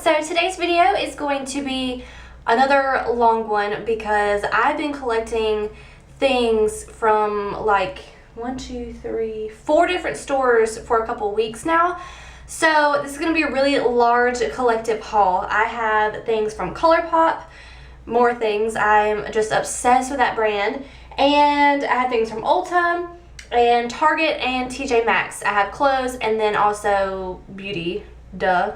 So today's video is going to be another long one because I've been collecting things from like 4 different stores for a couple weeks now. So this is going to be a really large collective haul. I have things from Colourpop, more things. I'm just obsessed with that brand. And I have things from Ulta and Target and TJ Maxx. I have clothes and then also beauty. Duh.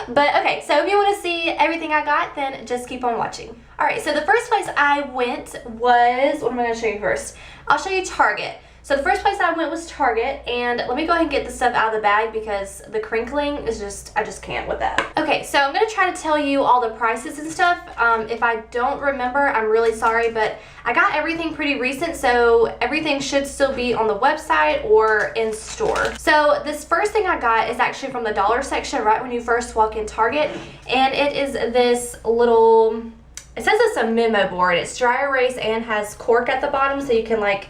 But okay, so if you want to see everything I got, then just keep on watching. Alright, so the first place I went was, what am I going to show you first? I'll show you Target. So the first place I went was Target, and let me go ahead and get the stuff out of the bag because the crinkling is just, I just can't with that. Okay, so I'm going to try to tell you all the prices and stuff. If I don't remember, I'm really sorry, but I got everything pretty recent, so everything should still be on the website or in store. So this first thing I got is actually from the dollar section right when you first walk in Target, and it is this little, it says it's a memo board. It's dry erase and has cork at the bottom so you can like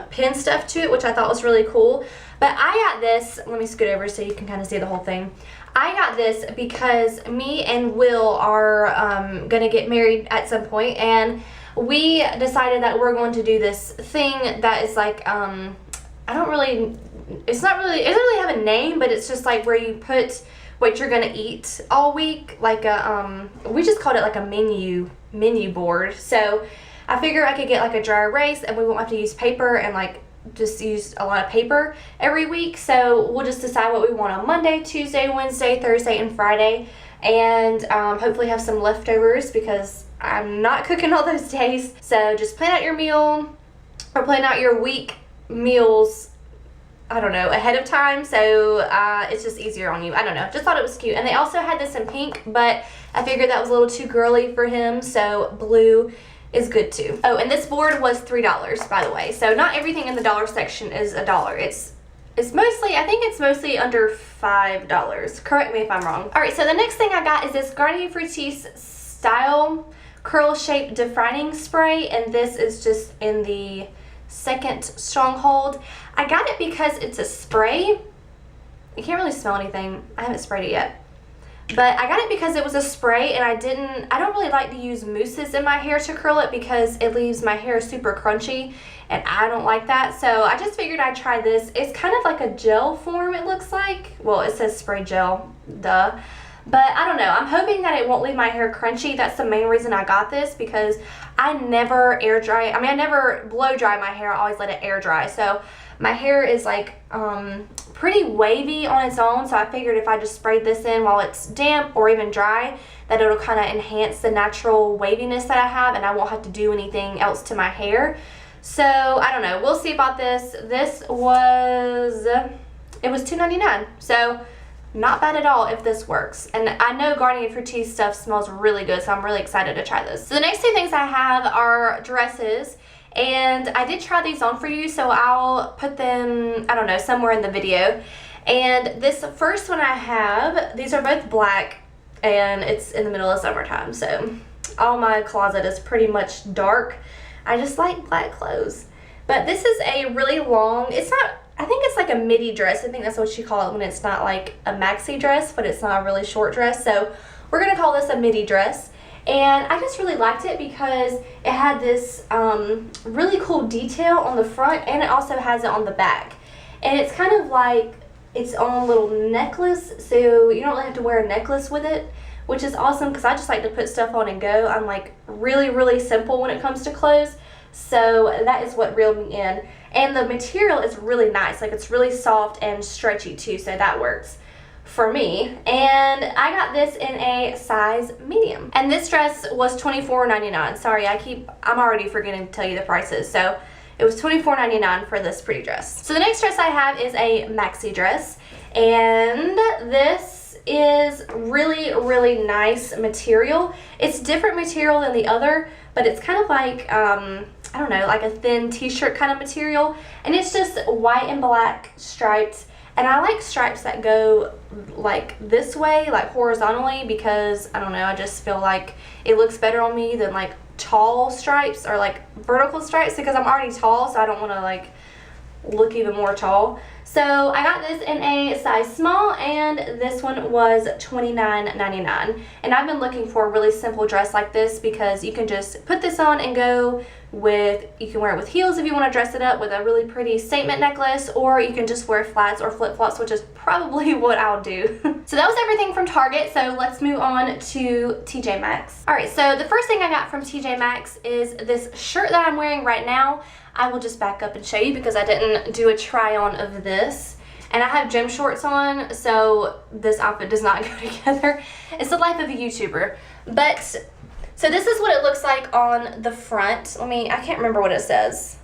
pin stuff to it, which I thought was really cool. But I got this, let me scoot over so you can kind of see the whole thing. I got this because me and Will are gonna get married at some point, and we decided that we're going to do this thing that is like it doesn't really have a name, but it's just like where you put what you're gonna eat all week, like a we just called it like a menu board. So I figured I could get like a dry erase and we won't have to use paper and like just use a lot of paper every week. So we'll just decide what we want on Monday, Tuesday, Wednesday, Thursday, and Friday, and hopefully have some leftovers because I'm not cooking all those days. So just plan out your meal or plan out your week meals, I don't know, ahead of time, so it's just easier on you. I don't know, just thought it was cute. And they also had this in pink, but I figured that was a little too girly for him, so blue is good too. Oh, and this board was $3, by the way. So not everything in the dollar section is $1. It's mostly, I think it's mostly under $5. Correct me if I'm wrong. All right, so the next thing I got is this Garnier Fructis Style Curl Shape Defining Spray, and this is just in the second stronghold. I got it because it's a spray. You can't really smell anything. I haven't sprayed it yet. But I got it because it was a spray, and I don't really like to use mousses in my hair to curl it because it leaves my hair super crunchy, and I don't like that. So I just figured I'd try this. It's kind of like a gel form, it looks like. Well, it says spray gel, duh. But I don't know. I'm hoping that it won't leave my hair crunchy. That's the main reason I got this, because I never air dry. I mean, I never blow dry my hair. I always let it air dry. So my hair is like pretty wavy on its own, so I figured if I just sprayed this in while it's damp or even dry, that it'll kind of enhance the natural waviness that I have, and I won't have to do anything else to my hair. So I don't know, we'll see about this. This was, it was $2.99, so not bad at all if this works. And I know Garnier Fructis stuff smells really good, so I'm really excited to try this. So the next two things I have are dresses. And I did try these on for you, so I'll put them, I don't know, somewhere in the video. And this first one I have, these are both black, and it's in the middle of summertime, so all my closet is pretty much dark. I just like black clothes. But this is a really long, it's not, I think it's like a midi dress. I think that's what you call it when it's not like a maxi dress, but it's not a really short dress. So we're going to call this a midi dress. And I just really liked it because it had this really cool detail on the front, and it also has it on the back. And it's kind of like its own little necklace, so you don't really have to wear a necklace with it, which is awesome because I just like to put stuff on and go. I'm like really simple when it comes to clothes, so that is what reeled me in. And the material is really nice, like it's really soft and stretchy too, so that works for me. And I got this in a size medium, and this dress was $24.99. Sorry, I'm already forgetting to tell you the prices. So it was $24.99 for this pretty dress. So the next dress I have is a maxi dress, and this is really nice material. It's different material than the other, but it's kind of like I don't know, like a thin t-shirt kind of material, and it's just white and black stripes. And I like stripes that go like this way, like horizontally, because I don't know, I just feel like it looks better on me than like tall stripes or like vertical stripes, because I'm already tall, so I don't want to like look even more tall. So I got this in a size small, and this one was $29.99. And I've been looking for a really simple dress like this because you can just put this on and go with, you can wear it with heels if you want to dress it up with a really pretty statement necklace, or you can just wear flats or flip-flops, which is probably what I'll do. So that was everything from Target, so let's move on to TJ Maxx. Alright, so the first thing I got from TJ Maxx is this shirt that I'm wearing right now. I will just back up and show you because I didn't do a try on of this. And I have gym shorts on, so this outfit does not go together. It's the life of a YouTuber. But, so this is what it looks like on the front. I can't remember what it says.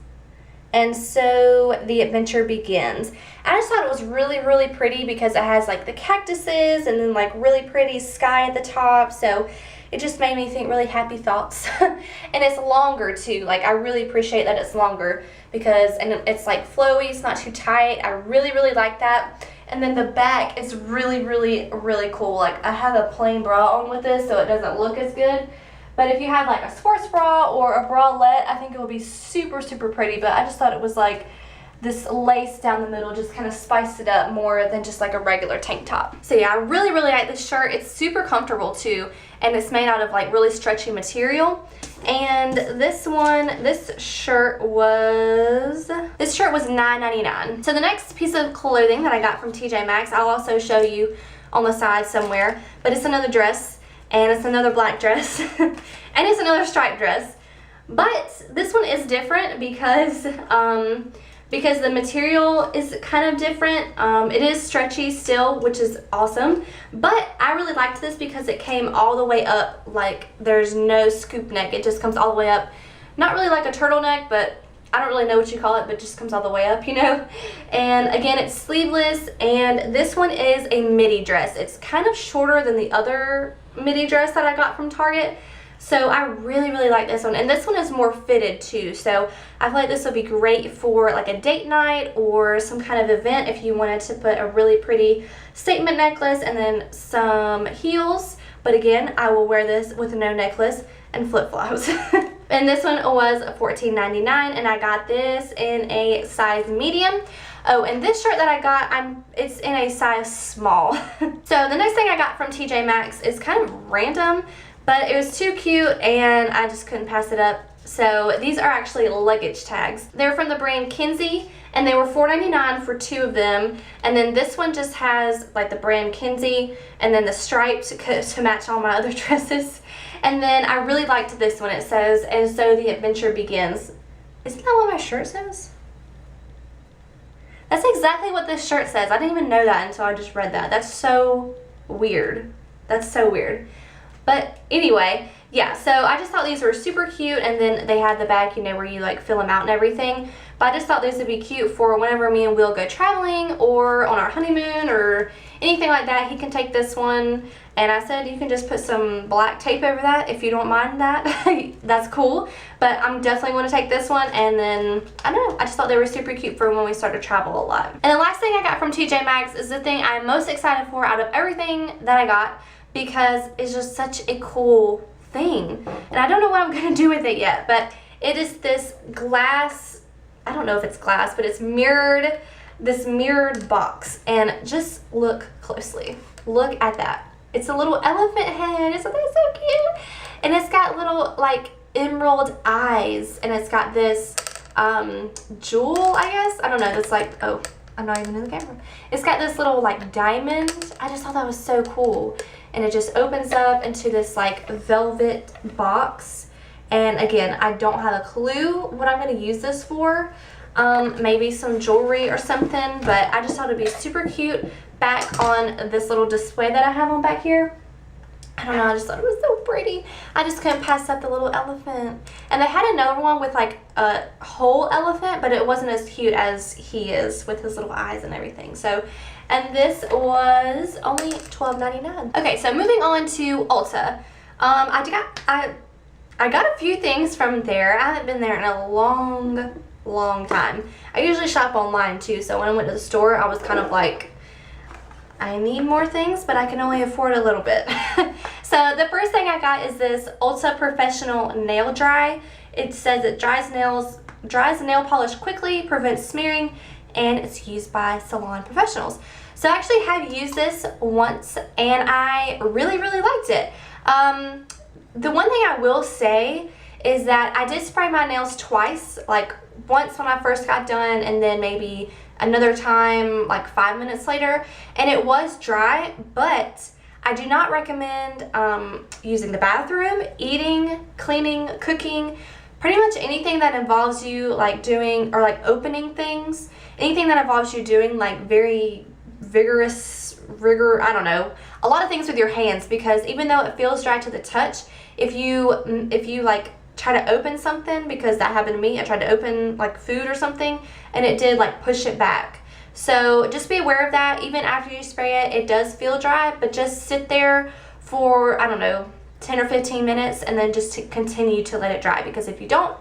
And so the adventure begins. I just thought it was really, really pretty because it has like the cactuses and then like really pretty sky at the top. So it just made me think really happy thoughts. And it's longer too. Like, I really appreciate that it's longer because, and it's like flowy, it's not too tight. I really, really like that. And then the back is really, really, really cool. Like, I have a plain bra on with this, so it doesn't look as good. But if you had like a sports bra or a bralette, I think it would be super, super pretty. But I just thought it was like this lace down the middle just kind of spiced it up more than just like a regular tank top. So yeah, I really, really like this shirt. It's super comfortable too, and it's made out of like really stretchy material. And this shirt was $9.99. So the next piece of clothing that I got from TJ Maxx, I'll also show you on the side somewhere, but it's another dress, and it's another black dress, and it's another striped dress. But this one is different because the material is kind of different. It is stretchy still, which is awesome. But I really liked this because it came all the way up. Like, there's no scoop neck. It just comes all the way up. Not really like a turtleneck, but I don't really know what you call it, but just comes all the way up, you know? And again, it's sleeveless, and this one is a midi dress. It's kind of shorter than the other midi dress that I got from Target. So I really, really like this one. And this one is more fitted too. So I feel like this would be great for like a date night or some kind of event if you wanted to put a really pretty statement necklace and then some heels. But again, I will wear this with no necklace and flip-flops. And this one was $14.99, and I got this in a size medium. Oh, and this shirt that I got, it's in a size small. So the next thing I got from TJ Maxx is kind of random, but it was too cute and I just couldn't pass it up. So these are actually luggage tags. They're from the brand Kinsey, and they were $4.99 for 2 of them. And then this one just has like the brand Kinsey and then the stripes to match all my other dresses. And then I really liked this one. It says, "And so the adventure begins." Isn't that what my shirt says? That's exactly what this shirt says. I didn't even know that until I just read that. That's so weird. That's so weird. But anyway, yeah, so I just thought these were super cute, and then they had the back, you know, where you like fill them out and everything. But I just thought these would be cute for whenever me and Will go traveling or on our honeymoon or anything like that. He can take this one, and I said you can just put some black tape over that if you don't mind that. That's cool. But I'm definitely going to take this one, and then, I don't know, I just thought they were super cute for when we start to travel a lot. And the last thing I got from TJ Maxx is the thing I'm most excited for out of everything that I got, because it's just such a cool thing. And I don't know what I'm going to do with it yet, but it is this glass, I don't know if it's glass, but it's mirrored, this mirrored box. And just look closely. Look at that. It's a little elephant head. Isn't that so cute? And it's got little like emerald eyes, and it's got this jewel, I guess. I don't know. That's like, oh, I'm not even in the camera. It's got this little like diamond. I just thought that was so cool. And it just opens up into this like velvet box. And again, I don't have a clue what I'm going to use this for. Maybe some jewelry or something, but I just thought it'd be super cute back on this little display that I have on back here. I don't know, I just thought it was so pretty. I just couldn't pass up the little elephant. And they had another one with like a whole elephant, but it wasn't as cute as he is with his little eyes and everything. So, and this was only $12.99. Okay, so moving on to Ulta. I got a few things from there. I haven't been there in a long time. I usually shop online too, so when I went to the store, I was kind of like, I need more things, but I can only afford a little bit. So the first thing I got is this Ulta Professional Nail Dry. It says it dries nails dries the nail polish quickly, prevents smearing, and it's used by salon professionals. So I actually have used this once and I really liked it. The one thing I will say is that I did spray my nails twice, like once when I first got done and then maybe another time like 5 minutes later, and it was dry, but I do not recommend using the bathroom, eating, cleaning, cooking, pretty much anything that involves you like doing or like opening things, anything that involves you doing like very rigor, I don't know, a lot of things with your hands, because even though it feels dry to the touch, if you like try to open something, because that happened to me, I tried to open like food or something and it did like push it back. So just be aware of that. Even after you spray it, it does feel dry, but just sit there for, I don't know, 10 or 15 minutes and then just to continue to let it dry, because if you don't,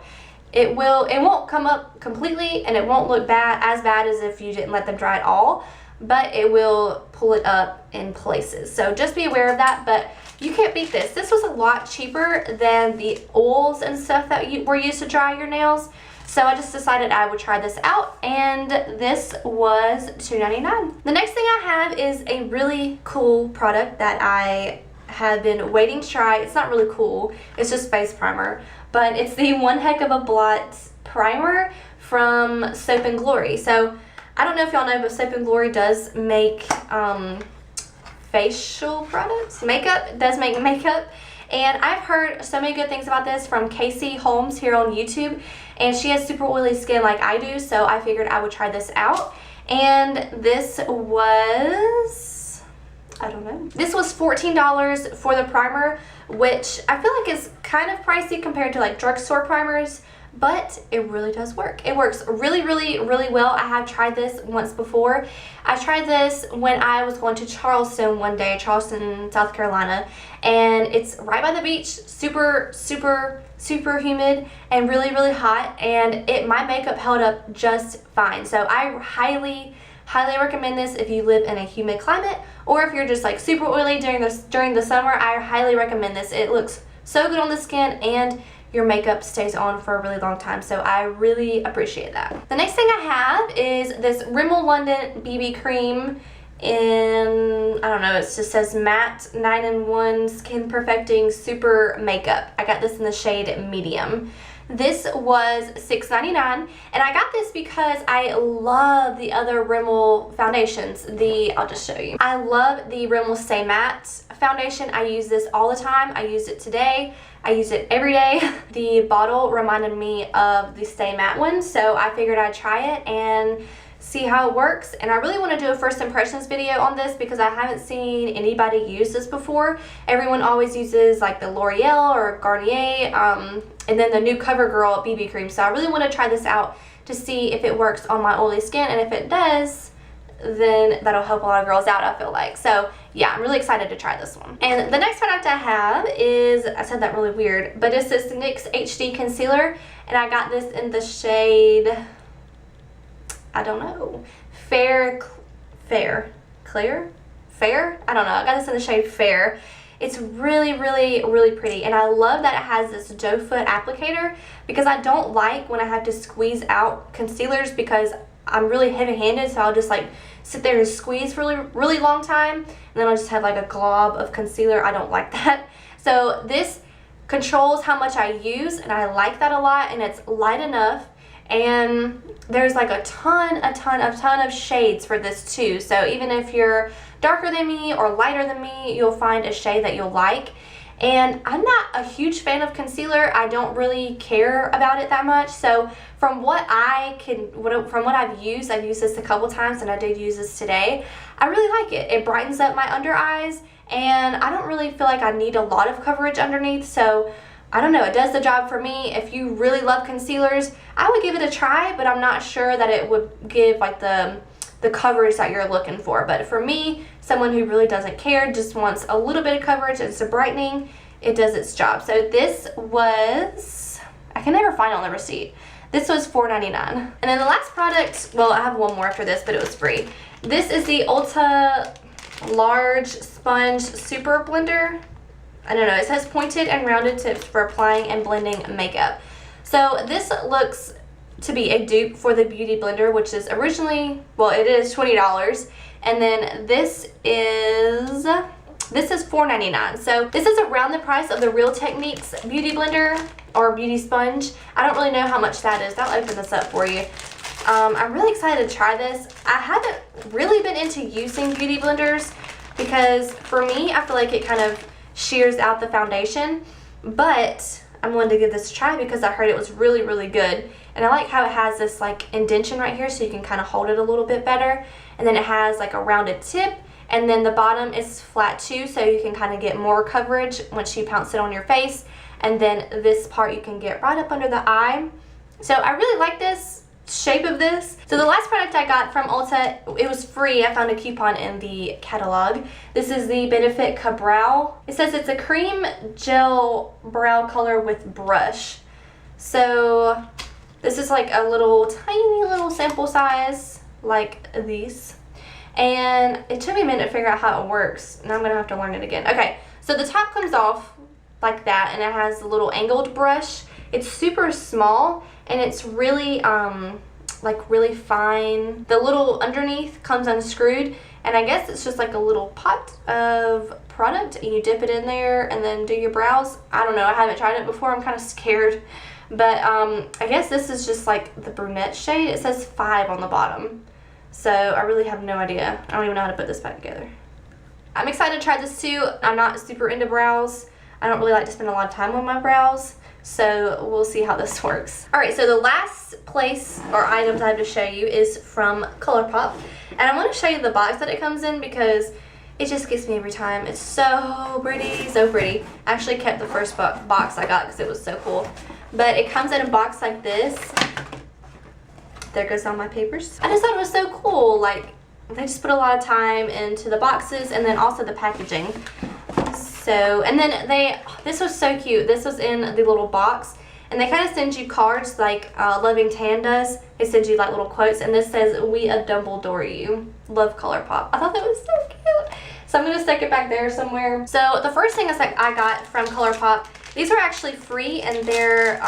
it won't come up completely and it won't look as bad as if you didn't let them dry at all, but it will pull it up in places. So just be aware of that, but you can't beat this. This was a lot cheaper than the oils and stuff that were used to dry your nails. So I just decided I would try this out, and this was $2.99. The next thing I have is a really cool product that I have been waiting to try. It's not really cool, it's just face primer, but it's the One Heck of a Blot primer from Soap and Glory. So I don't know if y'all know, but Soap and Glory does make facial products, makeup, does make makeup, and I've heard so many good things about this from Casey Holmes here on YouTube, and she has super oily skin like I do, so I figured I would try this out. And this was, I don't know, this was $14 for the primer, which I feel like is kind of pricey compared to like drugstore primers, but it really does work. It works really well. I have tried this once before. I tried this when I was going to Charleston one day, Charleston, South Carolina, and it's right by the beach, super humid and really hot, and my makeup held up just fine. So I highly recommend this if you live in a humid climate, or if you're just like super oily during the summer. I highly recommend this. It looks so good on the skin and your makeup stays on for a really long time, so I really appreciate that. The next thing I have is this Rimmel London BB cream in, I don't know, it just says matte 9-in-1 skin perfecting super makeup. I got this in the shade medium. This was $6.99, and I got this because I love the other Rimmel foundations. I'll just show you. I love the Rimmel Stay Matte foundation. I use this all the time. I used it today. I use it every day. The bottle reminded me of the Stay Matte one, so I figured I'd try it and see how it works. And I really want to do a first impressions video on this because I haven't seen anybody use this before. Everyone always uses like the L'Oreal or Garnier, and then the new CoverGirl BB cream. So I really want to try this out to see if it works on my oily skin, and if it does, then that'll help a lot of girls out, I feel like. So yeah, I'm really excited to try this one. And the next product I have is, I said that really weird, but it's this NYX HD concealer, and I got this in the shade, I don't know, fair, I don't know, I got this in the shade Fair. It's really pretty, and I love that it has this doe foot applicator, because I don't like when I have to squeeze out concealers, because I'm really heavy-handed, so I'll just like sit there and squeeze for a really long time, and then I'll just have like a glob of concealer. I don't like that. So this controls how much I use, and I like that a lot, and it's light enough, and there's like a ton of shades for this too. So even if you're darker than me or lighter than me, you'll find a shade that you'll like. And I'm not a huge fan of concealer. I don't really care about it that much. So from what I've used this a couple times, and I did use this today, I really like it. It brightens up my under eyes, and I don't really feel like I need a lot of coverage underneath. So I don't know, it does the job for me. If you really love concealers, I would give it a try, but I'm not sure that it would give like the coverage that you're looking for. But for me, someone who really doesn't care, just wants a little bit of coverage and some brightening, it does its job. So this was, I can never find it on the receipt. This was $4.99. And then the last product, well, I have one more after this, but it was free. This is the Ulta Large Sponge Super Blender. I don't know, it says pointed and rounded tips for applying and blending makeup. So this looks to be a dupe for the Beauty Blender, which is originally, well, it is $20. And then this is $4.99. So this is around the price of the Real Techniques Beauty Blender or Beauty Sponge. I don't really know how much that is. I'll open this up for you. I'm really excited to try this. I haven't really been into using Beauty Blenders because for me, I feel like it kind of shears out the foundation, but I'm willing to give this a try because I heard it was really, really good. And I like how it has this like indentation right here so you can kind of hold it a little bit better. And then it has like a rounded tip, and then the bottom is flat too, so you can kind of get more coverage once you pounce it on your face. And then this part you can get right up under the eye. So I really like this shape of this. So the last product I got from Ulta, it was free. I found a coupon in the catalog. This is the Benefit Ka-Brow. It says it's a cream gel brow color with brush. So this is like a little tiny little sample size like these. And it took me a minute to figure out how it works. Now I'm gonna have to learn it again. Okay, so the top comes off like that, and it has a little angled brush. It's super small, and it's really like really fine. The little underneath comes unscrewed, and I guess it's just like a little pot of product, and you dip it in there and then do your brows. I don't know, I haven't tried it before. I'm kind of scared, but I guess this is just like the brunette shade. It says 5 on the bottom, so I really have no idea. I don't even know how to put this back together. I'm excited to try this too. I'm not super into brows. I don't really like to spend a lot of time on my brows, so we'll see how this works. Alright, so the last place or items I have to show you is from Colourpop. And I want to show you the box that it comes in because it just gets me every time. It's so pretty, so pretty. I actually kept the first box I got because it was so cool. But it comes in a box like this. There goes all my papers. I just thought it was so cool. Like, they just put a lot of time into the boxes and then also the packaging. So, and then this was so cute. This was in the little box, and they kind of send you cards like Loving Tan does. They send you like little quotes, and this says, "We a Dumbledore you. Love Colourpop." I thought that was so cute. So I'm gonna stick it back there somewhere. So the first thing is like I got from Colourpop. These are actually free, and they're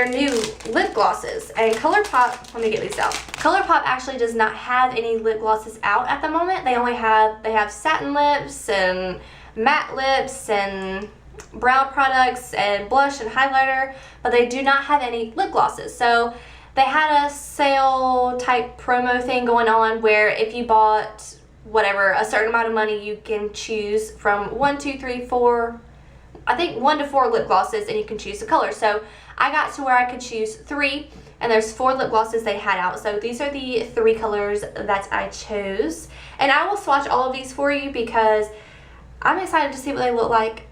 new lip glosses. And Colourpop, let me get these out. Colourpop actually does not have any lip glosses out at the moment. They have satin lips and matte lips and brow products and blush and highlighter, but they do not have any lip glosses. So they had a sale type promo thing going on where if you bought whatever, a certain amount of money, you can choose from 1, 2, 3, 4, I think 1 to 4 lip glosses, and you can choose the color. So I got to where I could choose 3, and there's 4 lip glosses they had out. So these are the 3 colors that I chose. And I will swatch all of these for you because I'm excited to see what they look like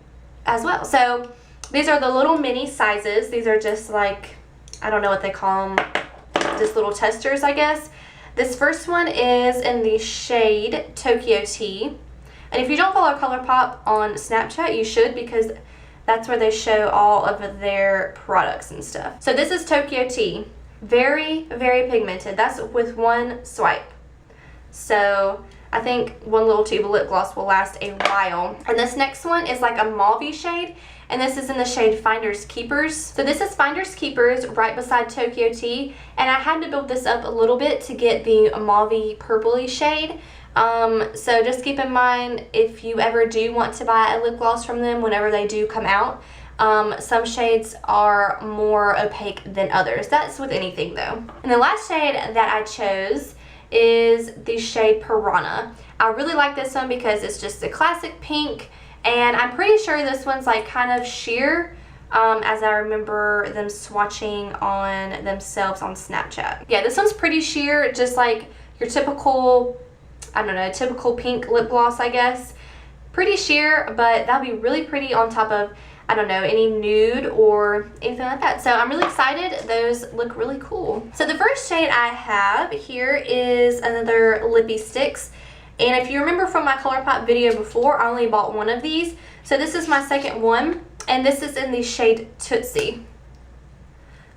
as well. So these are the little mini sizes. These are just like, I don't know what they call them, just little testers, I guess. This first one is in the shade Tokyo Tea. And if you don't follow Colourpop on Snapchat, you should, because that's where they show all of their products and stuff. So this is Tokyo Tea. Very, very pigmented. That's with 1 swipe. So I think 1 little tube of lip gloss will last a while. And this next one is like a mauve shade, and this is in the shade Finders Keepers. So this is Finders Keepers right beside Tokyo Tea, and I had to build this up a little bit to get the mauve purpley shade. So just keep in mind, if you ever do want to buy a lip gloss from them whenever they do come out, some shades are more opaque than others. That's with anything though. And the last shade that I chose is the shade Piranha. I really like this one because it's just a classic pink, and I'm pretty sure this one's like kind of sheer, as I remember them swatching on themselves on Snapchat. Yeah, this one's pretty sheer, just like your typical, I don't know, typical pink lip gloss, I guess. Pretty sheer, but that'll be really pretty on top of, I don't know, any nude or anything like that. So I'm really excited. Those look really cool. So the first shade I have here is another Lippy Sticks. And if you remember from my Colourpop video before, I only bought 1 of these. So this is my second one, and this is in the shade Tootsie.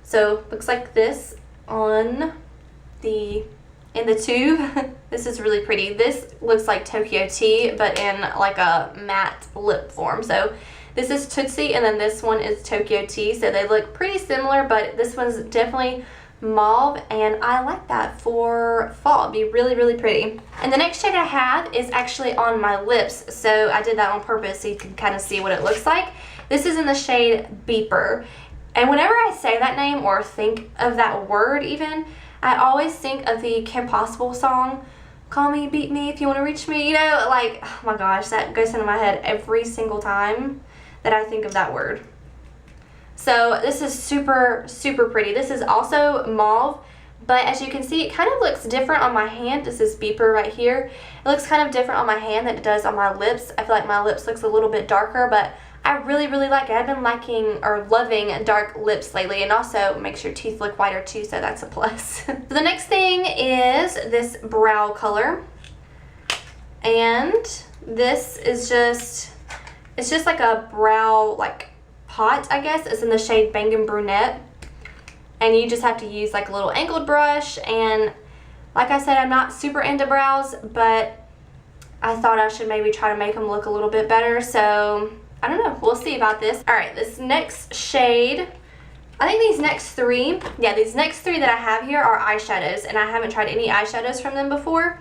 So looks like this on the tube. This is really pretty. This looks like Tokyo Tea, but in like a matte lip form. So This is Tootsie, and then this one is Tokyo Tea. So they look pretty similar, but this one's definitely mauve, and I like that for fall. It'd be really, really pretty. And the next shade I have is actually on my lips, so I did that on purpose so you can kind of see what it looks like. This is in the shade Beeper. And whenever I say that name or think of that word even, I always think of the Kim Possible song, Call Me, Beat Me If You Want to Reach Me. You know, like, oh my gosh, that goes into my head every single time that I think of that word. So this is super, super pretty. This is also mauve, but as you can see, it kind of looks different on my hand. This is Beeper right here. It looks kind of different on my hand than it does on my lips. I feel like my lips looks a little bit darker, but I really, really like it. I've been liking or loving dark lips lately, and also makes your teeth look whiter too, so that's a plus. So the next thing is this brow color, and this is just, it's just like a brow like pot, I guess. It's in the shade Bangin' Brunette, and you just have to use like a little angled brush. And like I said, I'm not super into brows, but I thought I should maybe try to make them look a little bit better, so I don't know, we'll see about this. All right, this next shade, I think these next three that I have here are eyeshadows, and I haven't tried any eyeshadows from them before.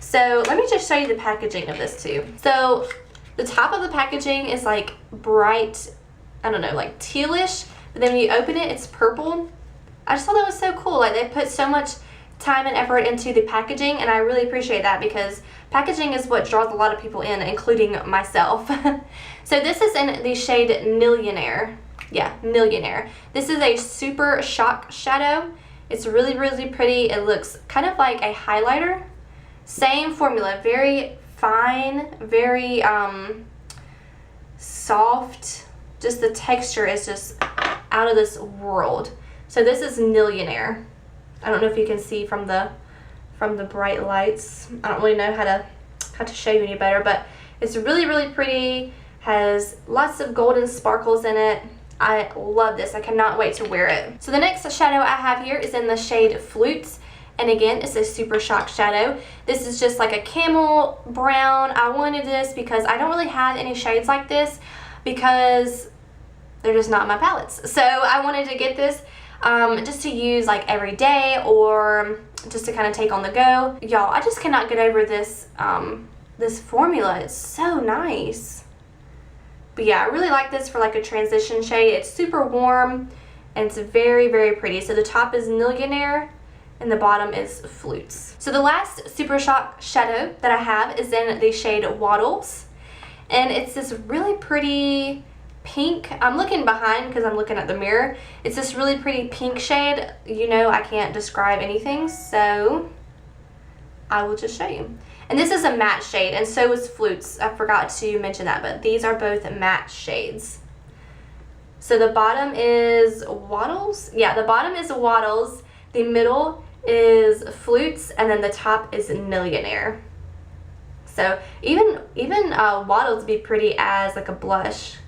So let me just show you the packaging of this too. So the top of the packaging is like bright, I don't know, like tealish, but then when you open it, it's purple. I just thought that was so cool. Like, they put so much time and effort into the packaging, and I really appreciate that because packaging is what draws a lot of people in, including myself. So this is in the shade Millionaire. Yeah, Millionaire. This is a super shock shadow. It's really, really pretty. It looks kind of like a highlighter. Same formula, very fine, very soft. Just the texture is just out of this world. So this is Millionaire. I don't know if you can see from the bright lights. I don't really know how to show you any better, but it's really, really pretty. Has lots of golden sparkles in it. I love this. I cannot wait to wear it. So the next shadow I have here is in the shade Flutes, and again, it's a super shock shadow. This is just like a camel brown. I wanted this because I don't really have any shades like this because they're just not in my palettes. So I wanted to get this just to use like every day or just to kind of take on the go. Y'all, I just cannot get over this this formula. It's so nice. But yeah, I really like this for like a transition shade. It's super warm and it's very, very pretty. So the top is Millionaire and the bottom is Flutes. So the last super shock shadow that I have is in the shade Waddles, and it's this really pretty pink. I'm looking behind because I'm looking at the mirror. It's this really pretty pink shade. You know, I can't describe anything, so I will just show you. And this is a matte shade, and so is Flutes. I forgot to mention that, but these are both matte shades. So the bottom is Waddles. Yeah, the bottom is Waddles. The middle is Flutes, and then the top is Millionaire. So even Waddles would be pretty as like a blush.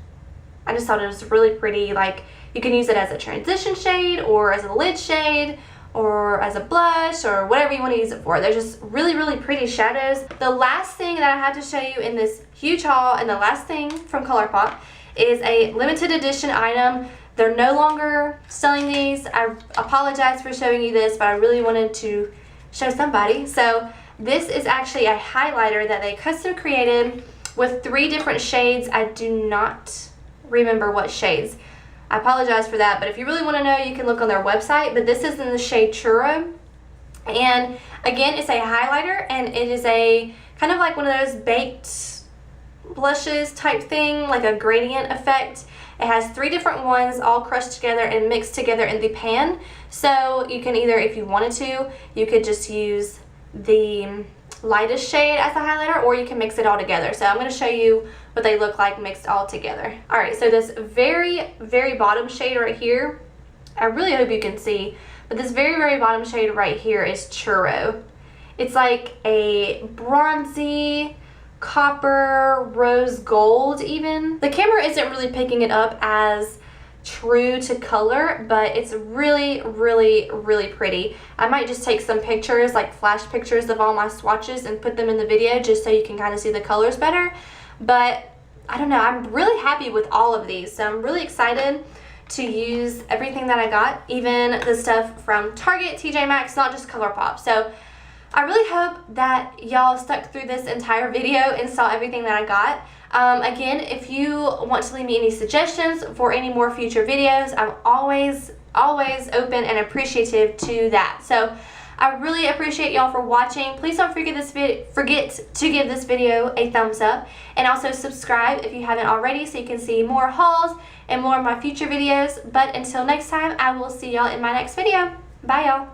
I just thought it was really pretty. Like, you can use it as a transition shade or as a lid shade or as a blush or whatever you want to use it for. They're just really, really pretty shadows. The last thing that I had to show you in this huge haul, and the last thing from Colourpop, is a limited edition item. They're no longer selling these. I apologize for showing you this, but I really wanted to show somebody. So this is actually a highlighter that they custom created with 3 different shades. I do not remember what shades. I apologize for that, but if you really want to know, you can look on their website. But this is in the shade Churro, and again, it's a highlighter, and it is a kind of like one of those baked blushes type thing, like a gradient effect. It has 3 different ones all crushed together and mixed together in the pan. So you can either, if you wanted to, you could just use the lightest shade as a highlighter, or you can mix it all together. So I'm going to show you what they look like mixed all together. Alright, so this very, very bottom shade right here, I really hope you can see, but this very, very bottom shade right here is Churro. It's like a bronzy, copper, rose gold even. The camera isn't really picking it up as true to color, but it's really, really, really pretty. I might just take some pictures, like flash pictures of all my swatches, and put them in the video just so you can kind of see the colors better. But I don't know, I'm really happy with all of these. So I'm really excited to use everything that I got, even the stuff from Target, TJ Maxx, not just Colourpop. So I really hope that y'all stuck through this entire video and saw everything that I got. Again, if you want to leave me any suggestions for any more future videos, I'm always open and appreciative to that. So I really appreciate y'all for watching. Please don't forget to give this video a thumbs up, and also subscribe if you haven't already so you can see more hauls and more of my future videos. But until next time, I will see y'all in my next video. Bye y'all.